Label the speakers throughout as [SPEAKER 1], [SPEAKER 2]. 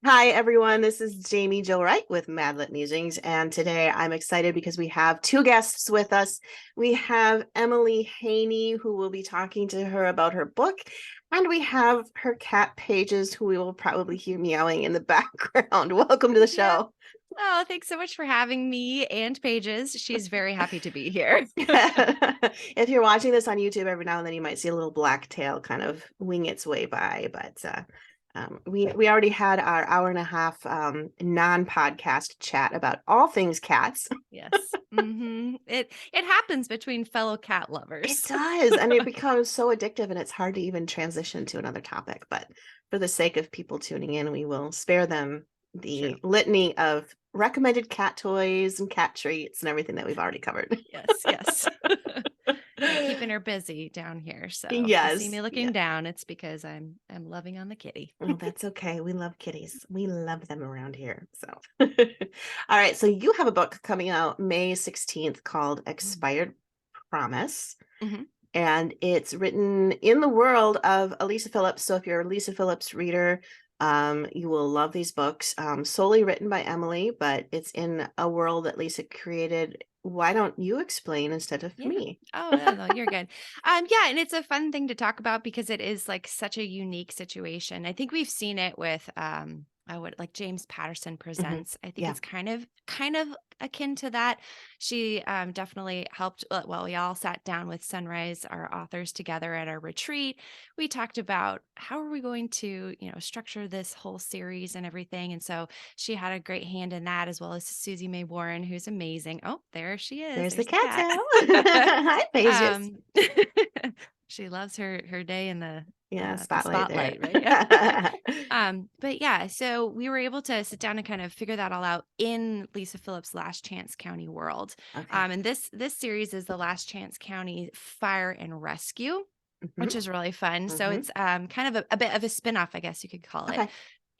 [SPEAKER 1] Hi, everyone. This is Jaime Jo Wright with MadLit Musings. And today I'm excited because we have two guests with us. We have Emilie Haney, who will be talking to her about her book. And we have her cat Pages, who we will probably hear meowing in the background. Welcome to the
[SPEAKER 2] Yeah.
[SPEAKER 1] show.
[SPEAKER 2] Oh, thanks so much for having me and Pages. She's very happy to be here.
[SPEAKER 1] If you're watching this on YouTube, every now and then you might see a little black tail kind of wing its way by, but we already had our hour and a half non-podcast chat about all things cats.
[SPEAKER 2] Yes. It happens between fellow cat
[SPEAKER 1] It
[SPEAKER 2] lovers.
[SPEAKER 1] does, and it becomes so addictive, and it's hard to even transition to another topic. But for the sake of people tuning in, we will spare them
[SPEAKER 2] True.
[SPEAKER 1] the litany of recommended cat toys and cat treats and everything that we've already covered.
[SPEAKER 2] Yes, yes. Yeah, keeping her busy down here. So if you see
[SPEAKER 1] Yes,
[SPEAKER 2] me
[SPEAKER 1] yeah.
[SPEAKER 2] looking down, it's because I'm loving on the kitty.
[SPEAKER 1] Oh, that's okay. We love kitties. We love them around here. So, all right. So, you have a book coming out May 16th called Expired Promise,
[SPEAKER 2] Mm-hmm.
[SPEAKER 1] and it's written in the world of Elisa Phillips. So, if you're a Lisa Phillips reader, you will love these books. Solely written by Emilie, but it's in a world that Lisa created. Why don't you explain instead of
[SPEAKER 2] Yeah.
[SPEAKER 1] me?
[SPEAKER 2] Oh, no, you're good. Yeah, and it's a fun thing to talk about because it is like such a unique situation. I think we've seen it with I would like James Patterson
[SPEAKER 1] Mhm.
[SPEAKER 2] Presents. I think
[SPEAKER 1] Yeah.
[SPEAKER 2] it's kind of akin to that. She definitely helped. Well, we all sat down with Sunrise, our authors, together at our retreat. We talked about how are we going to, structure this whole series and everything. And so she had a great hand in that, as well as Susie May Warren, who's amazing. Oh, there she is.
[SPEAKER 1] There's the
[SPEAKER 2] There's the
[SPEAKER 1] cat
[SPEAKER 2] cat.
[SPEAKER 1] tail. Hi, Pages.
[SPEAKER 2] um, she loves her day in
[SPEAKER 1] Yeah,
[SPEAKER 2] the
[SPEAKER 1] spotlight there.
[SPEAKER 2] spotlight, right? Yeah. But yeah, so we were able to sit down and kind of figure that all out in Lisa Phillips' Last Chance County world.
[SPEAKER 1] Okay.
[SPEAKER 2] And this series is the Last Chance County Fire and Rescue,
[SPEAKER 1] Mhm,
[SPEAKER 2] which is really fun. So
[SPEAKER 1] mhm.
[SPEAKER 2] it's kind of a bit of a spin-off, I guess you could call it.
[SPEAKER 1] Okay.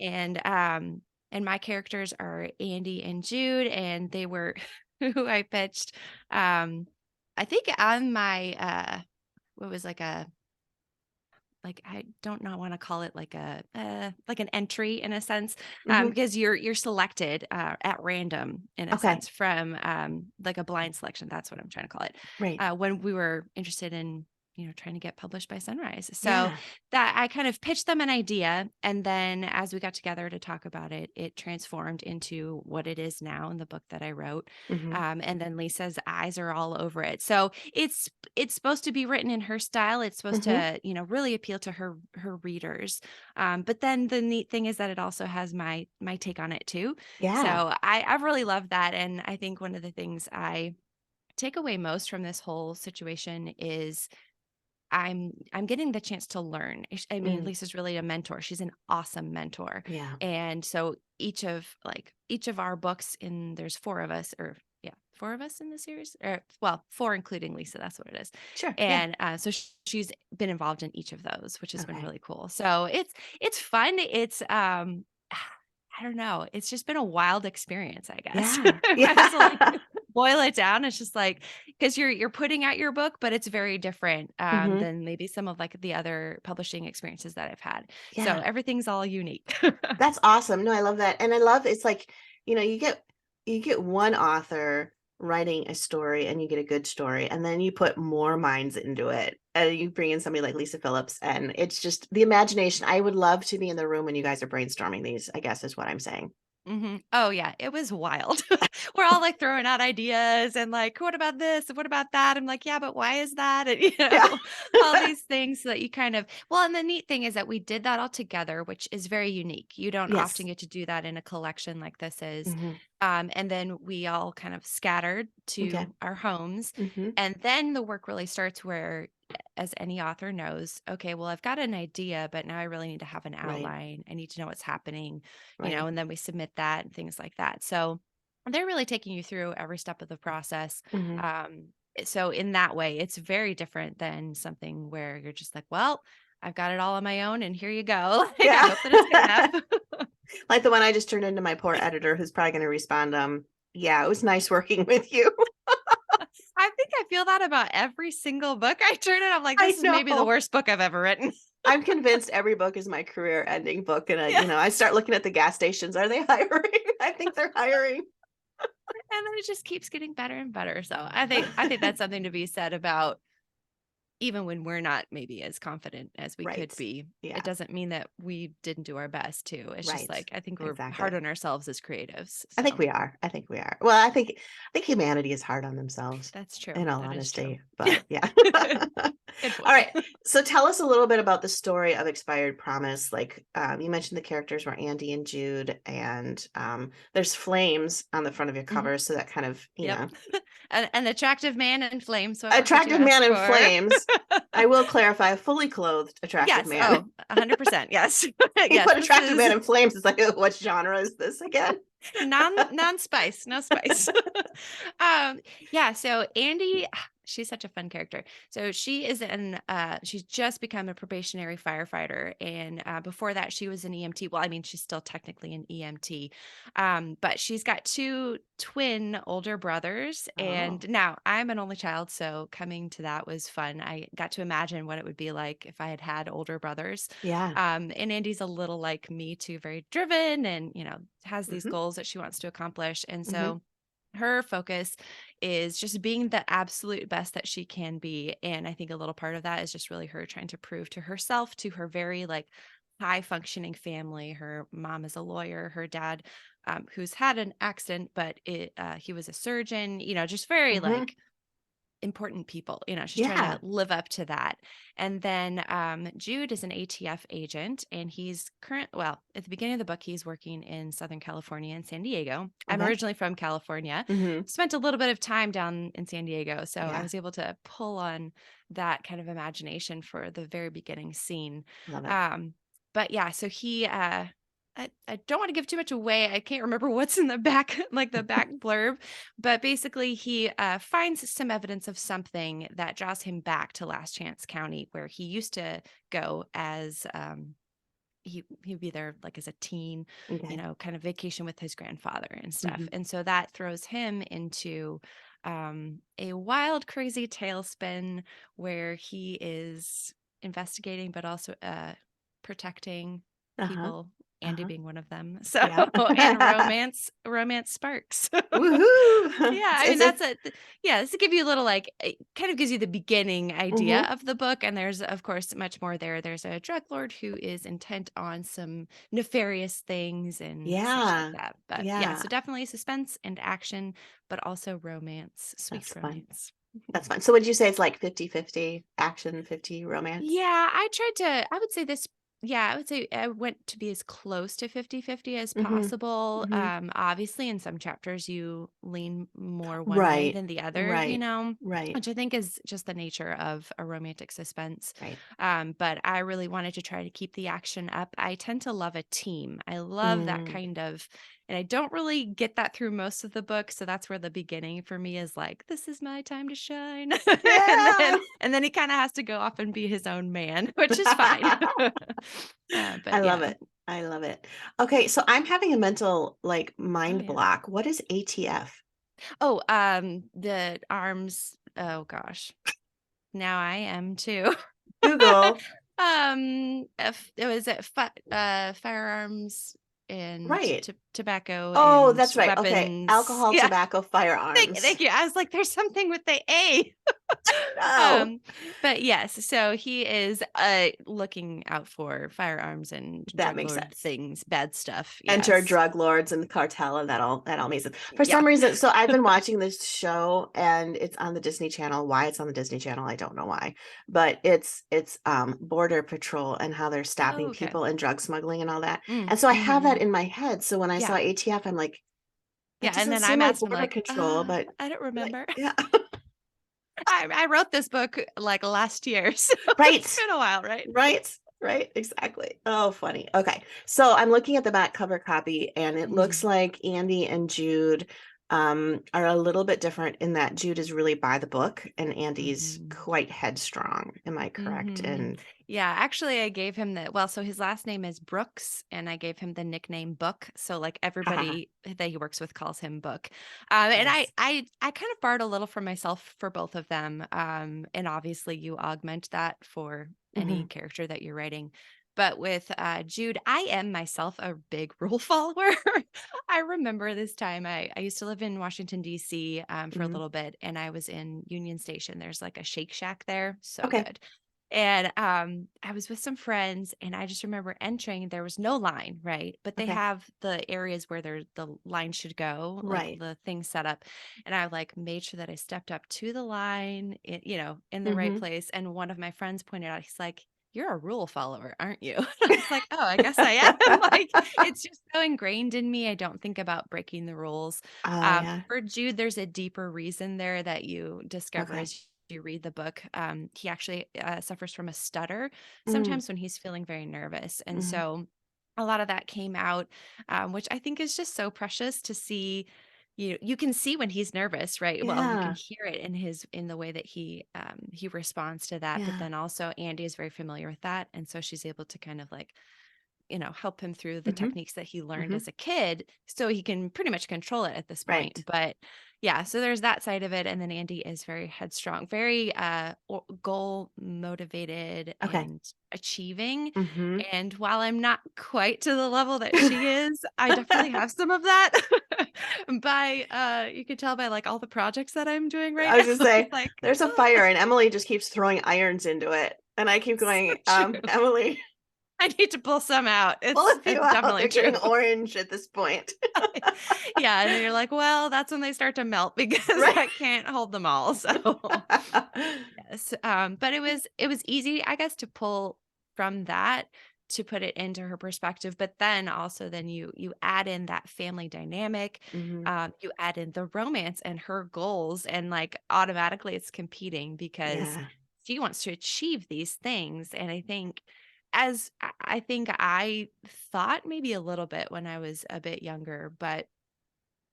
[SPEAKER 2] And my characters are Andy and Jude, and they were who I pitched. I think on my what was like I don't know want to call it like an entry in a sense,
[SPEAKER 1] Mhm.
[SPEAKER 2] because you're selected at random in a
[SPEAKER 1] Okay.
[SPEAKER 2] sense from like a blind selection. That's what I'm trying to call it.
[SPEAKER 1] Right.
[SPEAKER 2] When we were interested in trying to get published by Sunrise, so
[SPEAKER 1] Yeah.
[SPEAKER 2] that I kind of pitched them an idea, and then as we got together to talk about it, it transformed into what it is now in the book that I wrote.
[SPEAKER 1] Mhm.
[SPEAKER 2] And then Lisa's eyes are all over it. So it's supposed to be written in her style. It's supposed
[SPEAKER 1] Mhm.
[SPEAKER 2] to, really appeal to her readers. But then the neat thing is that it also has my take on it too.
[SPEAKER 1] Yeah.
[SPEAKER 2] So I've really loved that. And I think one of the things I take away most from this whole situation is I'm getting the chance to learn. I mean,
[SPEAKER 1] Mm.
[SPEAKER 2] Lisa's really a mentor. She's an awesome mentor.
[SPEAKER 1] Yeah.
[SPEAKER 2] And so each of our books, in there's four of us, or yeah, four of us in the series, or well, four including Lisa, that's what it is.
[SPEAKER 1] Sure. Yeah.
[SPEAKER 2] And so she's been involved in each of those, which has been
[SPEAKER 1] Okay.
[SPEAKER 2] really cool. So it's fun. It's I don't know. It's just been a wild experience, I guess.
[SPEAKER 1] Yeah.
[SPEAKER 2] If I was to like
[SPEAKER 1] Yeah.
[SPEAKER 2] boil it down, it's just like because you're putting out your book, but it's very different
[SPEAKER 1] Mhm.
[SPEAKER 2] than maybe some of like the other publishing experiences that I've had. So
[SPEAKER 1] Yeah.
[SPEAKER 2] everything's all unique.
[SPEAKER 1] That's awesome. No, I love that. And I love it's like, you get one author writing a story and you get a good story and then you put more minds into it. And you bring in somebody like Lisa Phillips and it's just the imagination. I would love to be in the room when you guys are brainstorming these, I guess is what I'm saying.
[SPEAKER 2] Oh yeah, it was wild. We're all like throwing out ideas and like, what about this? And what about that? I'm like, yeah, but why is that? And
[SPEAKER 1] Yeah.
[SPEAKER 2] all these things so that you kind of well, and the neat thing is that we did that all together, which is very unique. You don't often
[SPEAKER 1] Yes.
[SPEAKER 2] get to do that in a collection like this is.
[SPEAKER 1] Hmm.
[SPEAKER 2] And then we all kind of scattered
[SPEAKER 1] Okay.
[SPEAKER 2] to our homes.
[SPEAKER 1] Hmm.
[SPEAKER 2] And then the work really starts where as any author knows, okay, well, I've got an idea, but now I really need to have an
[SPEAKER 1] Right.
[SPEAKER 2] outline. I need to know what's happening,
[SPEAKER 1] Right.
[SPEAKER 2] and then we submit that and things like that. So they're really taking you through every step of the process.
[SPEAKER 1] Hmm.
[SPEAKER 2] So in that way, it's very different than something where you're just like, well, I've got it all on my own and here you go. Like, I
[SPEAKER 1] Yeah.
[SPEAKER 2] hope that it's good enough.
[SPEAKER 1] Like the one I just turned into my poor editor who's probably going to respond, yeah, it was nice working with you.
[SPEAKER 2] I think I feel that about every single book I turn in. I'm like,
[SPEAKER 1] I
[SPEAKER 2] this is maybe the
[SPEAKER 1] know.
[SPEAKER 2] worst book I've ever written.
[SPEAKER 1] I'm convinced every book is my career ending book. And
[SPEAKER 2] Yeah.
[SPEAKER 1] I start looking at the gas stations. Are they hiring? I think they're hiring.
[SPEAKER 2] And then it just keeps getting better and better. So I think that's something to be said about even when we're not maybe as confident as we could
[SPEAKER 1] Right.
[SPEAKER 2] be. It
[SPEAKER 1] Yeah.
[SPEAKER 2] doesn't mean that we didn't do our best too. It's just
[SPEAKER 1] Right.
[SPEAKER 2] like I think we're hard
[SPEAKER 1] Exactly.
[SPEAKER 2] on ourselves as creatives.
[SPEAKER 1] I think
[SPEAKER 2] So
[SPEAKER 1] we are. I think we are. Well, I think humanity is hard on themselves,
[SPEAKER 2] that's true.
[SPEAKER 1] in all
[SPEAKER 2] That is true.
[SPEAKER 1] honesty. But yeah.
[SPEAKER 2] Good
[SPEAKER 1] All
[SPEAKER 2] point.
[SPEAKER 1] right. So tell us a little bit about the story of Expired Promise. Like you mentioned the characters were Andy and Jude, and there's flames on the front of your
[SPEAKER 2] Mhm.
[SPEAKER 1] cover. So that kind of,
[SPEAKER 2] Yep. An attractive man in flames. What could you
[SPEAKER 1] attractive man
[SPEAKER 2] ask
[SPEAKER 1] in
[SPEAKER 2] for?
[SPEAKER 1] flames. I will clarify, a fully clothed attractive
[SPEAKER 2] Yes.
[SPEAKER 1] man.
[SPEAKER 2] Oh, 100%. Yes.
[SPEAKER 1] You
[SPEAKER 2] Yes.
[SPEAKER 1] put
[SPEAKER 2] This
[SPEAKER 1] attractive man
[SPEAKER 2] is
[SPEAKER 1] in flames. It's like, what genre is this again?
[SPEAKER 2] non-spice, no spice. um, yeah, so Andy, she's such a fun character. So she is she's just become a probationary firefighter. And before that, she was an EMT. Well, I mean, she's still technically an EMT. But she's got two twin older brothers.
[SPEAKER 1] Oh,
[SPEAKER 2] And now I'm an only child, so coming to that was fun. I got to imagine what it would be like if I had had older brothers.
[SPEAKER 1] yeah.
[SPEAKER 2] And Andy's a little like me too, very driven and, has these
[SPEAKER 1] Hmm.
[SPEAKER 2] goals that she wants to accomplish. And
[SPEAKER 1] Hmm.
[SPEAKER 2] so her focus is just being the absolute best that she can be. And I think a little part of that is just really her trying to prove to herself, to her very like high functioning family. Her mom is a lawyer, her dad, who's had an accident, but he was a surgeon, just very
[SPEAKER 1] Hmm.
[SPEAKER 2] like important people. She's trying to
[SPEAKER 1] Yeah.
[SPEAKER 2] live up to that. And then Jude is an ATF agent, and at the beginning of the book, he's working in Southern California in San Diego. I'm
[SPEAKER 1] Okay.
[SPEAKER 2] originally from California,
[SPEAKER 1] Hmm.
[SPEAKER 2] spent a little bit of time down in San Diego. So I
[SPEAKER 1] Yeah.
[SPEAKER 2] was able to pull on that kind of imagination for the very beginning scene.
[SPEAKER 1] Love it.
[SPEAKER 2] Um, but yeah, so I don't want to give too much away. I can't remember what's in the back, like the back blurb, but basically he finds some evidence of something that draws him back to Last Chance County, where he used to go as he'd be there like as a teen,
[SPEAKER 1] Okay.
[SPEAKER 2] kind of vacation with his grandfather and stuff.
[SPEAKER 1] Hmm.
[SPEAKER 2] And so that throws him into a wild, crazy tailspin where he is investigating, but also protecting
[SPEAKER 1] Uh-huh.
[SPEAKER 2] people, Andy
[SPEAKER 1] Uh-huh.
[SPEAKER 2] being one of them. So,
[SPEAKER 1] Yeah.
[SPEAKER 2] and romance sparks.
[SPEAKER 1] Woohoo.
[SPEAKER 2] Yeah, I mean
[SPEAKER 1] It's a,
[SPEAKER 2] yeah, this to give you a little like it kind of gives you the beginning idea
[SPEAKER 1] mhm.
[SPEAKER 2] of the book, and there's of course much more there. There's a drug lord who is intent on some nefarious things and such like
[SPEAKER 1] Yeah.
[SPEAKER 2] that. But yeah,
[SPEAKER 1] Yeah.
[SPEAKER 2] so definitely suspense and action, but also romance, sweet
[SPEAKER 1] That's fun.
[SPEAKER 2] romance.
[SPEAKER 1] That's fun. So would you say it's like 50-50 action, 50 romance?
[SPEAKER 2] Yeah, I would say this yeah, I would say I went to be as close to 50-50 as
[SPEAKER 1] Hmm.
[SPEAKER 2] possible.
[SPEAKER 1] Hmm.
[SPEAKER 2] Obviously in some chapters you lean more one way
[SPEAKER 1] Right.
[SPEAKER 2] than the other,
[SPEAKER 1] Right. Right.
[SPEAKER 2] which I think is just the nature of a romantic suspense.
[SPEAKER 1] Right.
[SPEAKER 2] But I really wanted to try to keep the action up. I tend to love a team. I love that
[SPEAKER 1] Mm.
[SPEAKER 2] kind of and I don't really get that through most of the book, so that's where the beginning for me is like, "This is my time to shine." And
[SPEAKER 1] Yeah.
[SPEAKER 2] then he kinda has to go off and be his own man, which is fine. But
[SPEAKER 1] I love
[SPEAKER 2] yeah.
[SPEAKER 1] it. I love it. Okay, so I'm having a mental like
[SPEAKER 2] Oh,
[SPEAKER 1] mind
[SPEAKER 2] yeah.
[SPEAKER 1] block. What is ATF?
[SPEAKER 2] Oh, the arms oh gosh. Now I am too.
[SPEAKER 1] Google.
[SPEAKER 2] If it was at firearms and
[SPEAKER 1] Right.
[SPEAKER 2] tobacco
[SPEAKER 1] Oh,
[SPEAKER 2] and
[SPEAKER 1] that's right. Okay.
[SPEAKER 2] weapons.
[SPEAKER 1] Alcohol,
[SPEAKER 2] Yeah.
[SPEAKER 1] tobacco,
[SPEAKER 2] Thank
[SPEAKER 1] firearms.
[SPEAKER 2] you. I was like, there's something with the A.
[SPEAKER 1] No.
[SPEAKER 2] Um, but yes, so he is looking out for firearms and
[SPEAKER 1] That
[SPEAKER 2] drug
[SPEAKER 1] makes
[SPEAKER 2] lord
[SPEAKER 1] sense.
[SPEAKER 2] things, bad stuff.
[SPEAKER 1] Enter
[SPEAKER 2] Yes.
[SPEAKER 1] drug lords and the cartel, and that all makes sense. For
[SPEAKER 2] Yeah.
[SPEAKER 1] some reason, so I've been watching this show and it's on the Disney Channel. Why it's on the Disney Channel, I don't know why. But it's Border Patrol and how they're
[SPEAKER 2] Oh,
[SPEAKER 1] stopping
[SPEAKER 2] okay.
[SPEAKER 1] people and drug smuggling and all that.
[SPEAKER 2] Mm,
[SPEAKER 1] And so I have that
[SPEAKER 2] mhm.
[SPEAKER 1] in my head. So when I saw
[SPEAKER 2] Yeah.
[SPEAKER 1] ATF, I'm like, that
[SPEAKER 2] Yeah. And
[SPEAKER 1] doesn't
[SPEAKER 2] then
[SPEAKER 1] seem
[SPEAKER 2] I'm
[SPEAKER 1] like
[SPEAKER 2] asking
[SPEAKER 1] border
[SPEAKER 2] like,
[SPEAKER 1] control, but
[SPEAKER 2] I don't
[SPEAKER 1] like,
[SPEAKER 2] remember.
[SPEAKER 1] yeah.
[SPEAKER 2] I wrote this book like last year, so it's
[SPEAKER 1] Right.
[SPEAKER 2] been a while, right?
[SPEAKER 1] Right. Right. Exactly. Oh, funny. Okay. So I'm looking at the back cover copy and it looks
[SPEAKER 2] Mhm.
[SPEAKER 1] like Andy and Jude are a little bit different in that Jude is really by the book and Andy's
[SPEAKER 2] Mhm.
[SPEAKER 1] quite headstrong. Am I correct?
[SPEAKER 2] Mhm.
[SPEAKER 1] And
[SPEAKER 2] Yeah, actually I gave him so his last name is Brooks and I gave him the nickname Book. So like
[SPEAKER 1] haha,
[SPEAKER 2] everybody that he works with calls him Book. And I
[SPEAKER 1] nice.
[SPEAKER 2] I I kind of borrowed a little from myself for both of them. And obviously you augment that for any
[SPEAKER 1] Mhm.
[SPEAKER 2] character that you're writing. But with Jude, I am myself a big rule follower. I remember this time I used to live in Washington, D.C. For a
[SPEAKER 1] Mhm.
[SPEAKER 2] little bit, and I was in Union Station. There's like a Shake Shack there. So
[SPEAKER 1] Okay.
[SPEAKER 2] good. And I was with some friends, and I just remember entering. There was no line, right? But they
[SPEAKER 1] Okay.
[SPEAKER 2] have the areas where the line should go, like
[SPEAKER 1] Right.
[SPEAKER 2] the things set up. And I like made sure that I stepped up to the line, in the right
[SPEAKER 1] Mhm.
[SPEAKER 2] place. And one of my friends pointed out, he's like, "You're a rule follower, aren't you?" And I was like, "Oh, I guess I am." Like, it's just so ingrained in me. I don't think about breaking the rules.
[SPEAKER 1] Oh, yeah.
[SPEAKER 2] For Jude, there's a deeper reason there that you discover
[SPEAKER 1] Okay.
[SPEAKER 2] as you read the book. He actually suffers from a stutter
[SPEAKER 1] Mm.
[SPEAKER 2] sometimes when he's feeling very nervous. And
[SPEAKER 1] Mhm.
[SPEAKER 2] so a lot of that came out, which I think is just so precious to see. You can see when he's nervous, right? Well, you can
[SPEAKER 1] Yeah.
[SPEAKER 2] hear it in the way that he responds to that. But
[SPEAKER 1] Yeah.
[SPEAKER 2] then also Andy is very familiar with that, and so she's able to kind of like help him through the
[SPEAKER 1] Mhm.
[SPEAKER 2] techniques that he learned
[SPEAKER 1] Mhm.
[SPEAKER 2] as a kid so he can pretty much control it at this point.
[SPEAKER 1] Right.
[SPEAKER 2] But yeah, so there's that side of it. And then Andy is very headstrong, very goal motivated
[SPEAKER 1] Okay.
[SPEAKER 2] and achieving.
[SPEAKER 1] Mhm.
[SPEAKER 2] And while I'm not quite to the level that she is, I definitely have some of that. By you could tell by like all the projects that I'm doing right
[SPEAKER 1] I was just
[SPEAKER 2] now. It's
[SPEAKER 1] say
[SPEAKER 2] like,
[SPEAKER 1] there's a
[SPEAKER 2] oh,
[SPEAKER 1] fire and Emily just keeps throwing irons into it. And I keep
[SPEAKER 2] so
[SPEAKER 1] going,
[SPEAKER 2] true.
[SPEAKER 1] Emily,
[SPEAKER 2] I need to pull some out.
[SPEAKER 1] pull
[SPEAKER 2] It's
[SPEAKER 1] a few
[SPEAKER 2] it's
[SPEAKER 1] out.
[SPEAKER 2] definitely
[SPEAKER 1] They're
[SPEAKER 2] true.
[SPEAKER 1] getting orange at this point.
[SPEAKER 2] Yeah, and then you're like, "Well, that's when they start to melt because
[SPEAKER 1] Right.
[SPEAKER 2] I can't hold them all." So, yes, but it was easy, I guess, to pull from that to put it into her perspective, but then also then you add in that family dynamic,
[SPEAKER 1] Mhm.
[SPEAKER 2] you add in the romance and her goals, and, like, automatically it's competing because
[SPEAKER 1] Yeah.
[SPEAKER 2] she wants to achieve these things, and I think as I think I thought maybe a little bit when I was a bit younger, but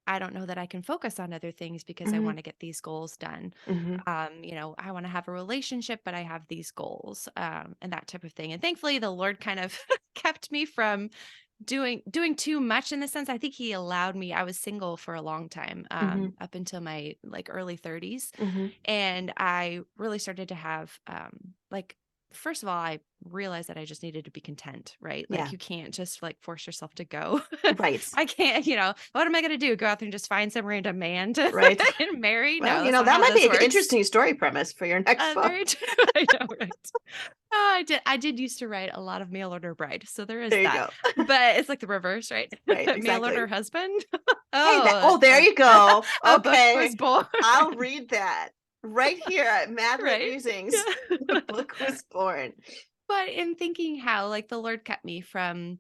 [SPEAKER 2] I don't know that I can focus on other things because I
[SPEAKER 1] Mhm.
[SPEAKER 2] want to get these goals done.
[SPEAKER 1] Mhm.
[SPEAKER 2] I want to have a relationship, but I have these goals, and that type of thing. And thankfully, the Lord kind of kept me from doing too much in the sense. I think He allowed me. I was single for a long time,
[SPEAKER 1] Mhm.
[SPEAKER 2] up until my like early 30s,
[SPEAKER 1] Mhm.
[SPEAKER 2] and I really started to have like first of all, I realized that I just needed to be content, right? Like
[SPEAKER 1] Yeah.
[SPEAKER 2] you can't just like force yourself to go.
[SPEAKER 1] Right.
[SPEAKER 2] I can't, what am I going to do? Go out there and just find some random man to
[SPEAKER 1] Right.
[SPEAKER 2] and marry?
[SPEAKER 1] Well,
[SPEAKER 2] No, that's not
[SPEAKER 1] that
[SPEAKER 2] how
[SPEAKER 1] might be
[SPEAKER 2] this
[SPEAKER 1] an
[SPEAKER 2] works.
[SPEAKER 1] interesting story premise for your next book.
[SPEAKER 2] Very true. I know, right? Oh, I did used to write a lot of mail order bride, so there is
[SPEAKER 1] There you
[SPEAKER 2] that.
[SPEAKER 1] go.
[SPEAKER 2] But it's like the reverse, right?
[SPEAKER 1] Right,
[SPEAKER 2] Mail order
[SPEAKER 1] exactly.
[SPEAKER 2] husband.
[SPEAKER 1] Hey,
[SPEAKER 2] Oh,
[SPEAKER 1] there you go.
[SPEAKER 2] a book was
[SPEAKER 1] Okay.
[SPEAKER 2] born.
[SPEAKER 1] I'll read that right here at MadLit
[SPEAKER 2] Right?
[SPEAKER 1] Musings. The
[SPEAKER 2] Yeah.
[SPEAKER 1] book was born.
[SPEAKER 2] But in thinking how, like, the Lord kept me from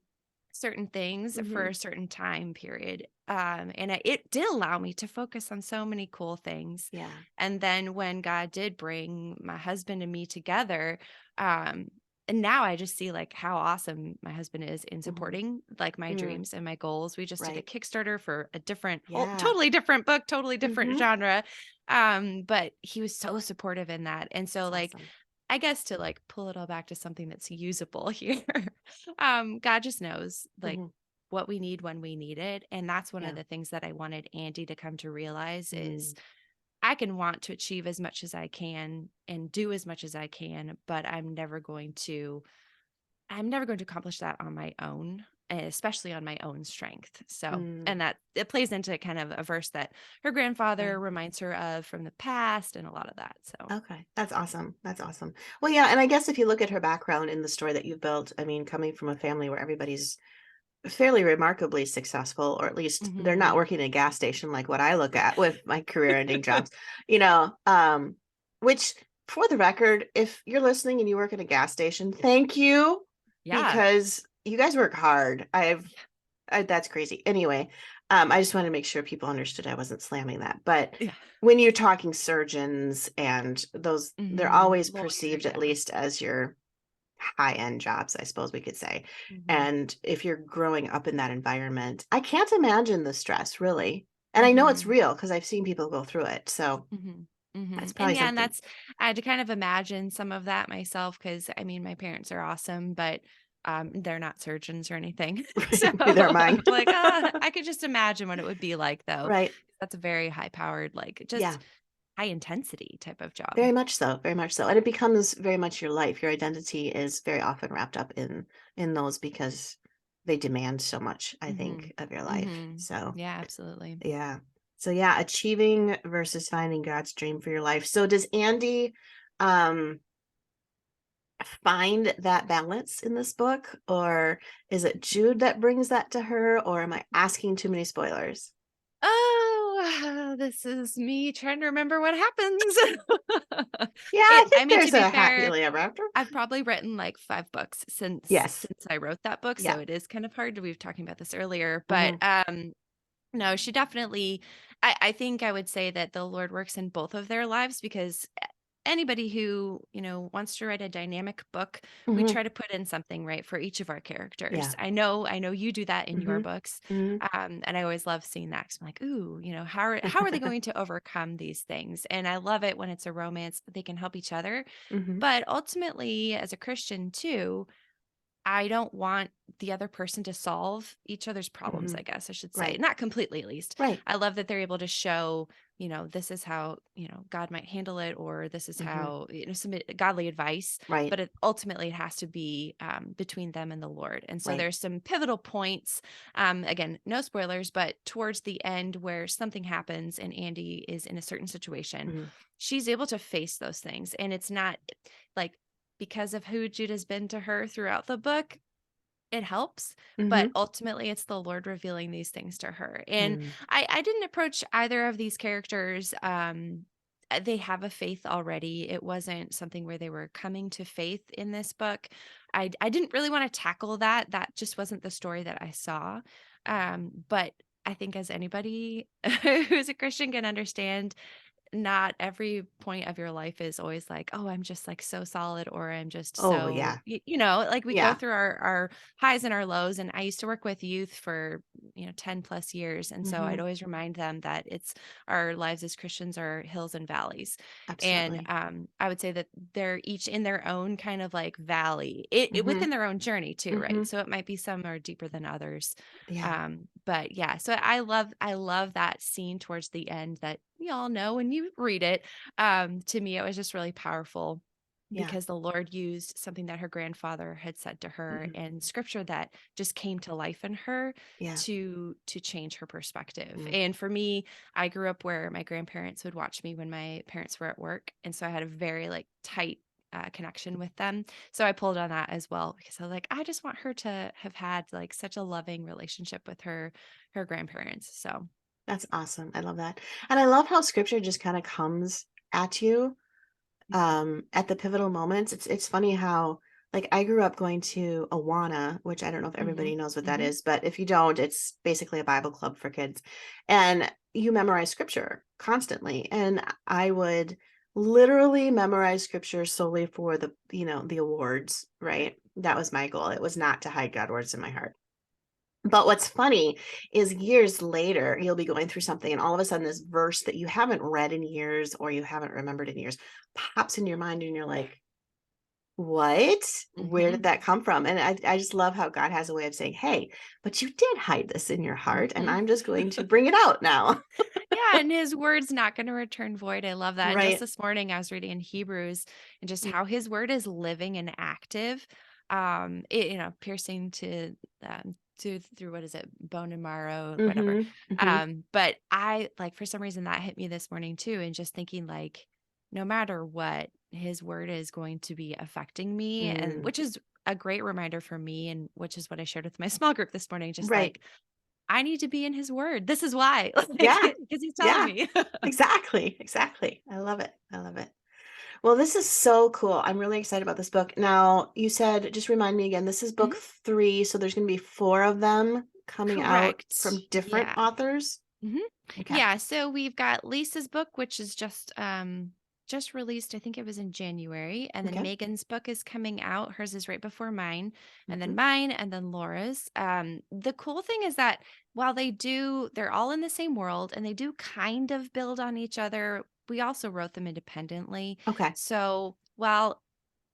[SPEAKER 2] certain things for
[SPEAKER 1] Mhm.
[SPEAKER 2] a certain time period, and it did allow me to focus on so many cool things.
[SPEAKER 1] Yeah.
[SPEAKER 2] And then when God did bring my husband and me together, um, and now I just see like how awesome my husband is in
[SPEAKER 1] Mhm.
[SPEAKER 2] supporting like my
[SPEAKER 1] Mm.
[SPEAKER 2] dreams and my goals. We just did a
[SPEAKER 1] Right.
[SPEAKER 2] Kickstarter for a different, whole,
[SPEAKER 1] Yeah.
[SPEAKER 2] totally different book, totally different
[SPEAKER 1] Mhm.
[SPEAKER 2] genre. But he was so supportive in that. And so
[SPEAKER 1] That's
[SPEAKER 2] like
[SPEAKER 1] awesome.
[SPEAKER 2] I guess to like pull it all back to something that's usable here. God just knows like
[SPEAKER 1] Mhm.
[SPEAKER 2] what we need when we need it. And that's one of
[SPEAKER 1] Yeah.
[SPEAKER 2] the things that I wanted Andy to come to realize is
[SPEAKER 1] Mm.
[SPEAKER 2] I can want to achieve as much as I can and do as much as I can, but I'm never going to accomplish that on my own, especially on my own strength. So,
[SPEAKER 1] Mm.
[SPEAKER 2] and that it plays into kind of a verse that her
[SPEAKER 1] Yeah.
[SPEAKER 2] grandfather reminds her of from the past and a lot of that. So,
[SPEAKER 1] Okay. That's awesome. That's awesome. Well, yeah, and I guess if you look at her background in the story that you've built, I mean, coming from a family where everybody's fairly remarkably successful, or at least they're not
[SPEAKER 2] mhm.
[SPEAKER 1] working at a gas station like what I look at with my career ending jobs, which for the record, if you're listening and you work at a gas station, thank you
[SPEAKER 2] Yeah.
[SPEAKER 1] because you guys work hard. That's crazy. Anyway, I just wanted to make sure people understood I wasn't slamming that. But
[SPEAKER 2] Yeah.
[SPEAKER 1] when you're talking surgeons and those, they're
[SPEAKER 2] Mhm.
[SPEAKER 1] always
[SPEAKER 2] Lawyer,
[SPEAKER 1] perceived at
[SPEAKER 2] yeah.
[SPEAKER 1] least as your high-end jobs, I suppose we could say.
[SPEAKER 2] Mhm.
[SPEAKER 1] And if you're growing up in that environment, I can't imagine the stress really. And I know it's
[SPEAKER 2] Mhm.
[SPEAKER 1] real because I've seen people go through it. So
[SPEAKER 2] Mhm. Mhm.
[SPEAKER 1] that's
[SPEAKER 2] And
[SPEAKER 1] probably
[SPEAKER 2] yeah, and
[SPEAKER 1] something.
[SPEAKER 2] that's I had to kind of imagine some of that myself because I mean, my parents are awesome, but they're not surgeons or anything. So
[SPEAKER 1] Neither am
[SPEAKER 2] I'm
[SPEAKER 1] I.
[SPEAKER 2] like, I could just imagine what it would be like though.
[SPEAKER 1] Right.
[SPEAKER 2] That's a very high powered, like just
[SPEAKER 1] Yeah.
[SPEAKER 2] high intensity type of job.
[SPEAKER 1] Very much so, very much so. And it becomes very much your life. Your identity is very often wrapped up in those because they demand so much, I
[SPEAKER 2] Mhm.
[SPEAKER 1] think, of your life.
[SPEAKER 2] Mhm.
[SPEAKER 1] So,
[SPEAKER 2] Yeah, absolutely.
[SPEAKER 1] yeah. So yeah, achieving versus finding God's dream for your life. So does Andy um find that balance in this book, or is it Jude that brings that to her, or am I asking too many spoilers?
[SPEAKER 2] Oh, this is me trying to remember what happens.
[SPEAKER 1] Yeah, I
[SPEAKER 2] I
[SPEAKER 1] think
[SPEAKER 2] mean, to
[SPEAKER 1] there's
[SPEAKER 2] be
[SPEAKER 1] a
[SPEAKER 2] fair,
[SPEAKER 1] happily ever after.
[SPEAKER 2] I've probably written like 5 books
[SPEAKER 1] Yes.
[SPEAKER 2] since I wrote that book, so
[SPEAKER 1] Yeah.
[SPEAKER 2] it is kind of hard. We were talking about this earlier, but
[SPEAKER 1] Hmm.
[SPEAKER 2] no, she definitely I think I would say that the Lord works in both of their lives because anybody who, wants to write a dynamic book, we
[SPEAKER 1] Hmm.
[SPEAKER 2] try to put in something, right, for each of our characters.
[SPEAKER 1] Yeah.
[SPEAKER 2] I know you do that in your
[SPEAKER 1] Hmm.
[SPEAKER 2] books.
[SPEAKER 1] Hmm.
[SPEAKER 2] And I always love seeing that 'cause I'm like, ooh, how are they going to overcome these things? And I love it when it's a romance, they can help each other.
[SPEAKER 1] Hmm.
[SPEAKER 2] But ultimately, as a Christian too, I don't want the other person to solve each other's problems,
[SPEAKER 1] Hmm.
[SPEAKER 2] I guess I should say.
[SPEAKER 1] Right.
[SPEAKER 2] Not completely, at least.
[SPEAKER 1] Right.
[SPEAKER 2] I love that they're able to show, this is how, God might handle it, or this is
[SPEAKER 1] Hmm.
[SPEAKER 2] how, some godly advice,
[SPEAKER 1] Right.
[SPEAKER 2] but ultimately it has to be between them and the Lord. And so
[SPEAKER 1] Right.
[SPEAKER 2] there's some pivotal points, again, no spoilers, but towards the end where something happens and Andy is in a certain situation,
[SPEAKER 1] Hmm.
[SPEAKER 2] she's able to face those things. And it's not like, because of who Judah's been to her throughout the book, it helps, but
[SPEAKER 1] Hmm.
[SPEAKER 2] ultimately it's the Lord revealing these things to her. And
[SPEAKER 1] Mm.
[SPEAKER 2] I didn't approach either of these characters. They have a faith already. It wasn't something where they were coming to faith in this book. I didn't really want to tackle that. That just wasn't the story that I saw. But I think as anybody who's a Christian can understand, not every point of your life is always like, "Oh, I'm just, like, so solid," or "I'm just
[SPEAKER 1] Oh
[SPEAKER 2] so,"
[SPEAKER 1] yeah.
[SPEAKER 2] like, we go
[SPEAKER 1] Yeah.
[SPEAKER 2] through our highs and our lows, and I used to work with youth for, 10 plus years, and so I'd
[SPEAKER 1] Hmm.
[SPEAKER 2] always remind them that it's our lives as Christians are hills and valleys, and,
[SPEAKER 1] Absolutely.
[SPEAKER 2] I would say that they're each in their own kind of, like, valley, it
[SPEAKER 1] Hmm.
[SPEAKER 2] within their own journey too,
[SPEAKER 1] Hmm.
[SPEAKER 2] right? So it might be some are deeper than others,
[SPEAKER 1] Yeah.
[SPEAKER 2] but yeah, so I love that scene towards the end that we all know when you read it. To me, it was just really powerful
[SPEAKER 1] Yeah.
[SPEAKER 2] because the Lord used something that her grandfather had said to her
[SPEAKER 1] Hmm.
[SPEAKER 2] and scripture that just came to life in her
[SPEAKER 1] Yeah.
[SPEAKER 2] to change her perspective.
[SPEAKER 1] Mm.
[SPEAKER 2] And for me, I grew up where my grandparents would watch me when my parents were at work, and so I had a very like tight connection with them. So I pulled on that as well because I was like, I just want her to have had like such a loving relationship with her grandparents. So
[SPEAKER 1] That's awesome. I love that. And I love how scripture just kind of comes at you at the pivotal moments. It's funny how like I grew up going to Awana, which I don't know if
[SPEAKER 2] hmm
[SPEAKER 1] everybody knows what that
[SPEAKER 2] hmm
[SPEAKER 1] is, but if you don't, it's basically a Bible club for kids. And you memorize scripture constantly. And I would literally memorize scripture solely for the awards, right? That was my goal. It was not to hide God words in my heart. But what's funny is years later, you'll be going through something, and all of a sudden, this verse that you haven't read in years or you haven't remembered in years pops in your mind, and you're like, what? Where did
[SPEAKER 2] hmm
[SPEAKER 1] that come from? And I just love how God has a way of saying, hey, but you did hide this in your heart, and
[SPEAKER 2] hmm
[SPEAKER 1] I'm just going to bring it out now.
[SPEAKER 2] Yeah, and his word's not going to return void. I love that. And just
[SPEAKER 1] Right.
[SPEAKER 2] this morning, I was reading in Hebrews and just
[SPEAKER 1] Mm.
[SPEAKER 2] how his word is living and active, piercing to through what is it, bone and marrow, whatever.
[SPEAKER 1] Mm-hmm. Mm-hmm.
[SPEAKER 2] But I like for some reason that hit me this morning too, and just thinking like, no matter what, his word is going to be affecting me, and
[SPEAKER 1] Mm.
[SPEAKER 2] which is a great reminder for me, and which is what I shared with my small group this morning. Just
[SPEAKER 1] Right.
[SPEAKER 2] like I need to be in his word. This is why, like,
[SPEAKER 1] Yeah.
[SPEAKER 2] because he's telling
[SPEAKER 1] Yeah.
[SPEAKER 2] me.
[SPEAKER 1] Exactly. Exactly. I love it. I love it. Well, this is so cool. I'm really excited about this book. Now, you said, just remind me again, this is book
[SPEAKER 2] Mhm.
[SPEAKER 1] 3, so there's going to be 4 of them coming out from
[SPEAKER 2] Correct.
[SPEAKER 1] different
[SPEAKER 2] Yeah.
[SPEAKER 1] authors.
[SPEAKER 2] Mhm.
[SPEAKER 1] Okay.
[SPEAKER 2] Yeah, so we've got Lisa's book, which is just released, I think it was in January, and then
[SPEAKER 1] Okay.
[SPEAKER 2] Megan's book is coming out. Hers is right before mine, and then
[SPEAKER 1] Hmm.
[SPEAKER 2] mine, and then Laura's. The cool thing is that while they're all in the same world and they do kind of build on each other, we also wrote them independently.
[SPEAKER 1] Okay.
[SPEAKER 2] So while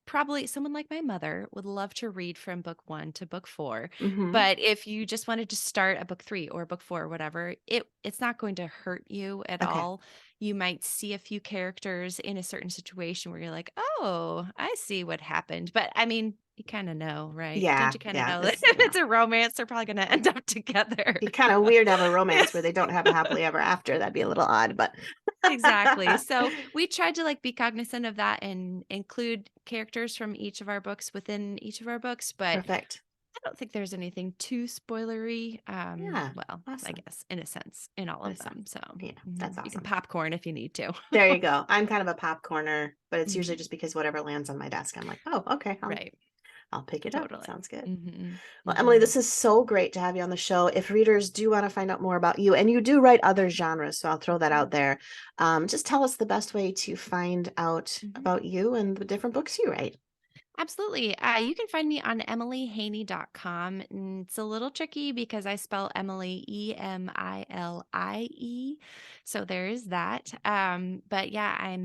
[SPEAKER 2] probably someone like my mother would love to read from book 1 to book 4,
[SPEAKER 1] Hmm.
[SPEAKER 2] but if you just wanted to start at book 3 or book 4 or whatever, it's not going to hurt you at
[SPEAKER 1] Okay.
[SPEAKER 2] all. you might see a few characters in a certain situation where you're like, "Oh, I see what happened." But I mean, you kind of know, right? Don't
[SPEAKER 1] Yeah,
[SPEAKER 2] you kind of
[SPEAKER 1] yeah,
[SPEAKER 2] know that
[SPEAKER 1] this
[SPEAKER 2] if it's a romance, they're probably going to end up together?
[SPEAKER 1] be kind of weird to have a romance where they don't have a happily ever after. That'd be a little odd, but
[SPEAKER 2] Exactly. So we tried to like be cognizant of that and include characters from each of our books within each of our books, but
[SPEAKER 1] perfect.
[SPEAKER 2] I don't think there's anything too spoilery.
[SPEAKER 1] Yeah,
[SPEAKER 2] Well, I
[SPEAKER 1] awesome.
[SPEAKER 2] guess in a sense, in all
[SPEAKER 1] In a
[SPEAKER 2] of
[SPEAKER 1] sense.
[SPEAKER 2] them. So
[SPEAKER 1] Yeah, that's
[SPEAKER 2] you can
[SPEAKER 1] awesome.
[SPEAKER 2] popcorn if you need to.
[SPEAKER 1] There you go. I'm kind of a popcorner, but it's usually
[SPEAKER 2] Mhm.
[SPEAKER 1] just because whatever lands on my desk, I'm like, oh, okay,
[SPEAKER 2] Right.
[SPEAKER 1] I'll pick it up.
[SPEAKER 2] Totally.
[SPEAKER 1] Sounds good.
[SPEAKER 2] Hmm.
[SPEAKER 1] Well, Emily,
[SPEAKER 2] Hmm.
[SPEAKER 1] this is so great to have you on the show. If readers do want to find out more about you, and you do write other genres, so I'll throw that out there. Just tell us the best way to find out
[SPEAKER 2] Hmm.
[SPEAKER 1] about you and the different books you write.
[SPEAKER 2] Absolutely. You can find me on emiliehaney.com. And it's a little tricky because I spell Emily Emilie. So there is that. But yeah, I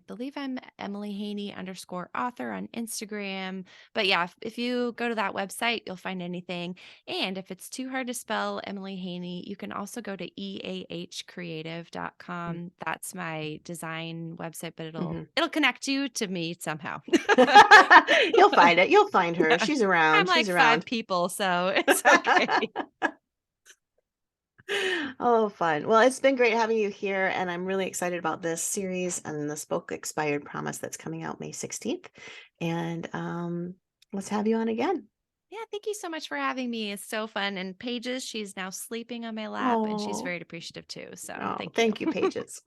[SPEAKER 2] believe I'm Emily Haney underscore author on Instagram. But yeah, if you go to that website, you'll find anything. And if it's too hard to spell Emily Haney, you can also go to eahcreative.com. That's my design website, but
[SPEAKER 1] Mhm.
[SPEAKER 2] it'll connect you to me somehow.
[SPEAKER 1] You'll find it. You'll find her.
[SPEAKER 2] Yeah.
[SPEAKER 1] She's
[SPEAKER 2] I'm
[SPEAKER 1] around. She's
[SPEAKER 2] like 5
[SPEAKER 1] around.
[SPEAKER 2] people, so it's okay.
[SPEAKER 1] Oh, fun. Well, it's been great having you here, and I'm really excited about this series and this book, Expired Promise, that's coming out May 16th. And let's have you on again.
[SPEAKER 2] Yeah, thank you so much for having me. It's so fun. And Pages, she's now sleeping on my lap, and she's
[SPEAKER 1] Oh,
[SPEAKER 2] very appreciative too. So
[SPEAKER 1] oh,
[SPEAKER 2] thank you.
[SPEAKER 1] thank you, Pages.